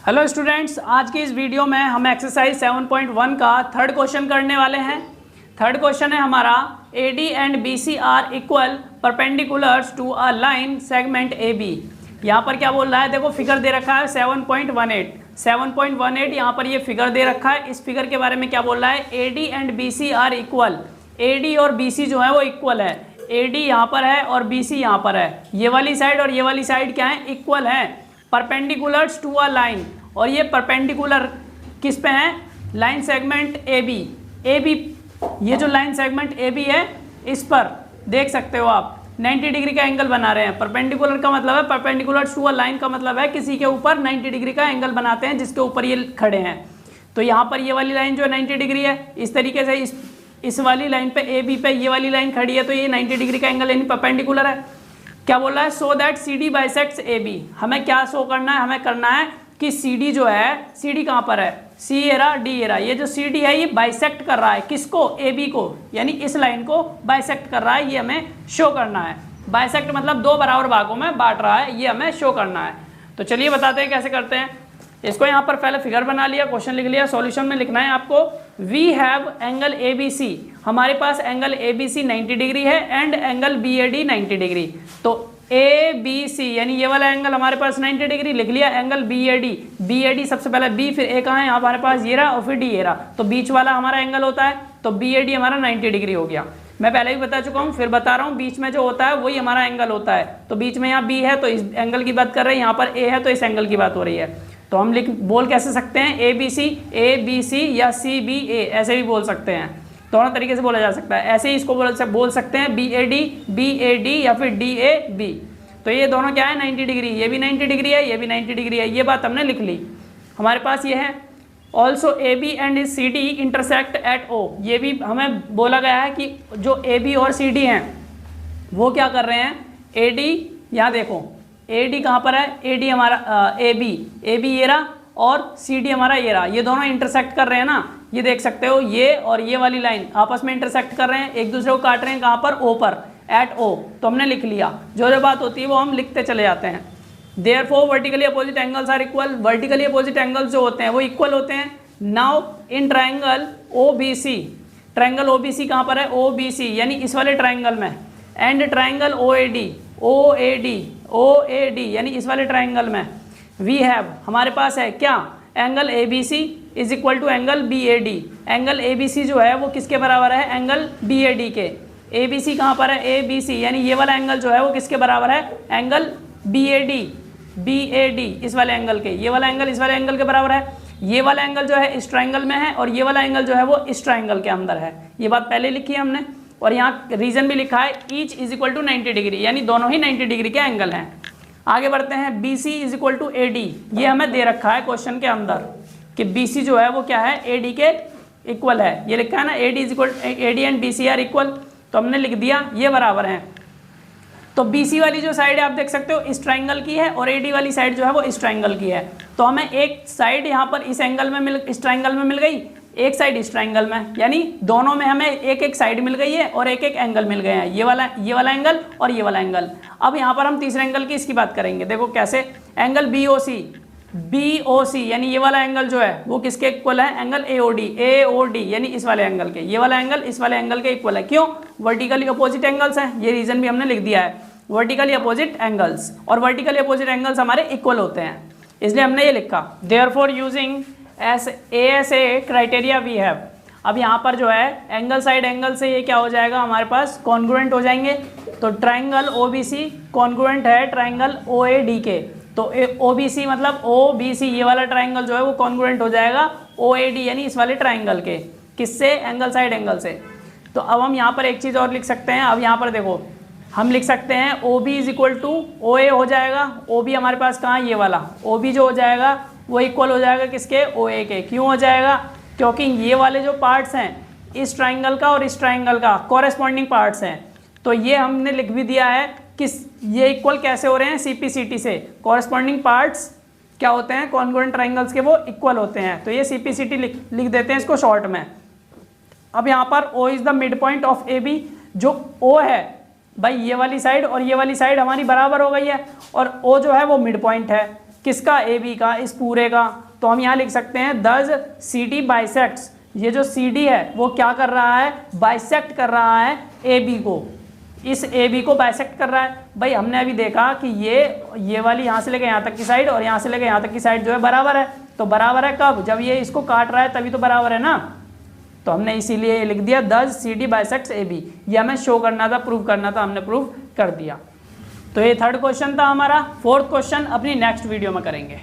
Hello students, आज की इस वीडियो में हम एक्सरसाइज 7.1 का थर्ड क्वेश्चन करने वाले हैं। थर्ड क्वेश्चन है हमारा AD and BC are equal perpendiculars to a line segment AB। यहाँ पर क्या बोल रहा है, देखो फिगर दे रखा है 7.18 यहाँ पर ये फिगर दे रखा है। इस फिगर के बारे में क्या बोल रहा है, AD and BC are equal. AD और BC जो है वो इक्वल है। AD यहाँ पर है और BC यहाँ पर है। ये वाली साइड और ये वाली साइड क्या है, इक्वल है। परपेंडिकुलर्स टू अ लाइन, और ये परपेंडिकुलर किस पे है, लाइन सेगमेंट AB। ये जो लाइन सेगमेंट AB है इस पर देख सकते हो आप 90 डिग्री का एंगल बना रहे हैं। परपेंडिकुलर का मतलब है, परपेंडिकुलर टू अ लाइन का मतलब है किसी के ऊपर 90 डिग्री का एंगल बनाते हैं जिसके ऊपर ये खड़े हैं। तो यहाँ पर ये वाली लाइन जो 90 डिग्री है, इस तरीके से इस वाली लाइन पे AB पे ये वाली लाइन खड़ी है, तो ये 90 डिग्री का एंगल यानी परपेंडिकुलर है। क्या बोल रहा है, so that CD bisects AB। हमें क्या शो करना है, हमें करना है कि CD जो है, CD कहाँ पर है, C एरा D एरा, ये जो CD है ये बाइसेक्ट कर रहा है किसको, AB को, यानी इस लाइन को बाइसेक्ट कर रहा है, ये हमें शो करना है। बाइसेक्ट मतलब दो बराबर भागों में बांट रहा है, ये हमें शो करना है। तो चलिए बताते हैं कैसे करते हैं। इसको यहाँ पर पहले फिगर बना लिया, क्वेश्चन लिख लिया, सॉल्यूशन में लिखना है आपको। वी हैव एंगल ABC, हमारे पास एंगल ABC 90 डिग्री है एंड एंगल BAD 90 डिग्री। तो ABC यानी ये वाला एंगल हमारे पास 90 डिग्री लिख लिया। एंगल BAD सबसे पहले B, फिर A कहाँ है हमारे पास, ये रहा, और फिर D ये रहा। तो बीच वाला हमारा एंगल होता है, तो BAD हमारा 90 डिग्री हो गया। मैं पहले भी बता चुका हूँ, फिर बता रहा हूँ, बीच में जो होता है वही हमारा एंगल होता है। तो बीच में यहाँ B है तो इस एंगल की बात कर रहे हैं, यहाँ पर A है तो इस एंगल की बात हो रही है। तो हम बोल कैसे सकते हैं, ABC या CBA, ऐसे भी बोल सकते हैं, दोनों तरीके से बोला जा सकता है। ऐसे ही इसको बोल सकते हैं BAD या फिर DAB। तो ये दोनों क्या है, 90 डिग्री, ये भी 90 डिग्री है, ये भी 90 डिग्री है। ये बात हमने लिख ली। हमारे पास ये है also AB and CD intersect at O। ये भी हमें बोला गया है कि जो AB और CD हैं वो क्या कर रहे हैं, AD, यहाँ देखो AD कहाँ पर है, AD हमारा AB ये रहा और CD हमारा ये रहा, ये दोनों इंटरसेक्ट कर रहे हैं ना। ये देख सकते हो, ये और ये वाली लाइन आपस में इंटरसेक्ट कर रहे हैं, एक दूसरे को काट रहे हैं, कहाँ पर, O पर, एट O। तो हमने लिख लिया, जो बात होती है वो हम लिखते चले जाते हैं। Therefore vertically opposite angles are equal. Vertically opposite angles जो होते हैं वो इक्वल होते हैं। Now in triangle OBC, triangle OBC कहाँ पर है, OBC यानी इस वाले ट्राइंगल में, एंड ट्राइंगल OAD यानी इस वाले ट्राइंगल में, वी हैव हमारे पास है क्या, angle ABC is equal to angle BAD। Angle ABC जो है वो किसके बराबर है, एंगल BAD के। ABC कहाँ पर है, ABC यानी ये वाला एंगल जो है वो किसके बराबर है, एंगल BAD इस वाले एंगल के। ये वाला एंगल इस वाले एंगल के बराबर है। ये वाला एंगल जो है इस ट्राइंगल में है और ये वाला एंगल जो है वो इस ट्राइंगल के अंदर है। ये बात पहले लिखी है हमने, और यहाँ रीजन भी लिखा है, each is equal to 90 degree, यानी दोनों ही 90 डिग्री के एंगल हैं। आगे बढ़ते हैं, BC is equal to AD। ये हमें दे रखा है क्वेश्चन के अंदर कि BC जो है वो क्या है, AD के इक्वल है। ये लिखा है ना, AD and BC are equal. तो हमने लिख दिया ये बराबर हैं। तो BC वाली जो साइड है आप देख सकते हो इस ट्राइंगल की है, और AD वाली साइड जो है वो इस ट्राइंगल की है। तो हमें एक साइड यहाँ पर इस ट्राइंगल में मिल गई, एक साइड इस ट्राइंगल में, यानी दोनों में हमें एक एक साइड मिल गई है और एक एक एंगल मिल गए हैं, ये वाला एंगल और ये वाला एंगल। अब यहाँ पर हम तीसरे एंगल की इसकी बात करेंगे। देखो कैसे, एंगल BOC यानी ये वाला एंगल जो है वो किसके इक्वल है, एंगल AOD यानी इस वाले एंगल के। ये वाला एंगल इस वाले एंगल के इक्वल है। क्यों, वर्टिकली अपोजिट एंगल्स हैं, ये रीजन भी हमने लिख दिया है, वर्टिकली अपोजिट एंगल्स, और वर्टिकली अपोजिट एंगल्स हमारे इक्वल होते हैं, इसलिए हमने ये लिखा। Therefore using ASA criteria we have. अब यहाँ पर जो है एंगल साइड एंगल से ये क्या हो जाएगा, हमारे पास कॉन्ग्रुएंट हो जाएंगे। तो ट्राइंगल OBC कॉन्ग्रुएंट है ट्राइंगल OAD के। तो OBC मतलब OBC ये वाला ट्राइंगल जो है वो कॉन्ग्रुएंट हो जाएगा OAD यानी इस वाले ट्राइंगल के, किससे, एंगल साइड एंगल से। तो अब हम यहाँ पर एक चीज़ और लिख सकते हैं। अब यहाँ पर देखो हम लिख सकते हैं OB is equal to OA हो जाएगा। OB हमारे पास कहाँ है, ये वाला OB जो हो जाएगा वो इक्वल हो जाएगा किसके, OA के। क्यों हो जाएगा, क्योंकि ये वाले जो पार्ट्स हैं इस ट्राइंगल का और इस ट्राइंगल का कॉरेस्पॉन्डिंग पार्ट्स हैं। तो ये हमने लिख भी दिया है कि ये इक्वल कैसे हो रहे हैं, CPCT से। कॉरेस्पॉन्डिंग पार्ट्स क्या होते हैं, कॉन्ग्रुएंट ट्राइंगल्स के, वो इक्वल होते हैं। तो ये CPCT लिख देते हैं इसको शॉर्ट में। अब यहाँ पर O is the mid point of AB। जो O है भाई, ये वाली साइड और ये वाली साइड हमारी बराबर हो गई है, और O जो है वो मिड पॉइंट है। किसका, ए बी का, इस पूरे का। तो हम यहाँ लिख सकते हैं दस सी डी बाइसेक्ट्स, ये जो सी डी है वो क्या कर रहा है, बाइसेक्ट कर रहा है ए बी को, इस ए बी को बाइसेक्ट कर रहा है। भाई हमने अभी देखा कि ये वाली यहाँ से लेके यहाँ तक की साइड और यहाँ से लेके यहाँ तक की साइड जो है बराबर है, तो बराबर है कब, जब ये इसको काट रहा है तभी तो बराबर है ना। तो हमने इसीलिए लिख दिया thus C D bisects A B, ये हमें शो करना था, प्रूव करना था, हमने प्रूव कर दिया। तो ये थर्ड क्वेश्चन था हमारा। फोर्थ क्वेश्चन अपनी नेक्स्ट वीडियो में करेंगे।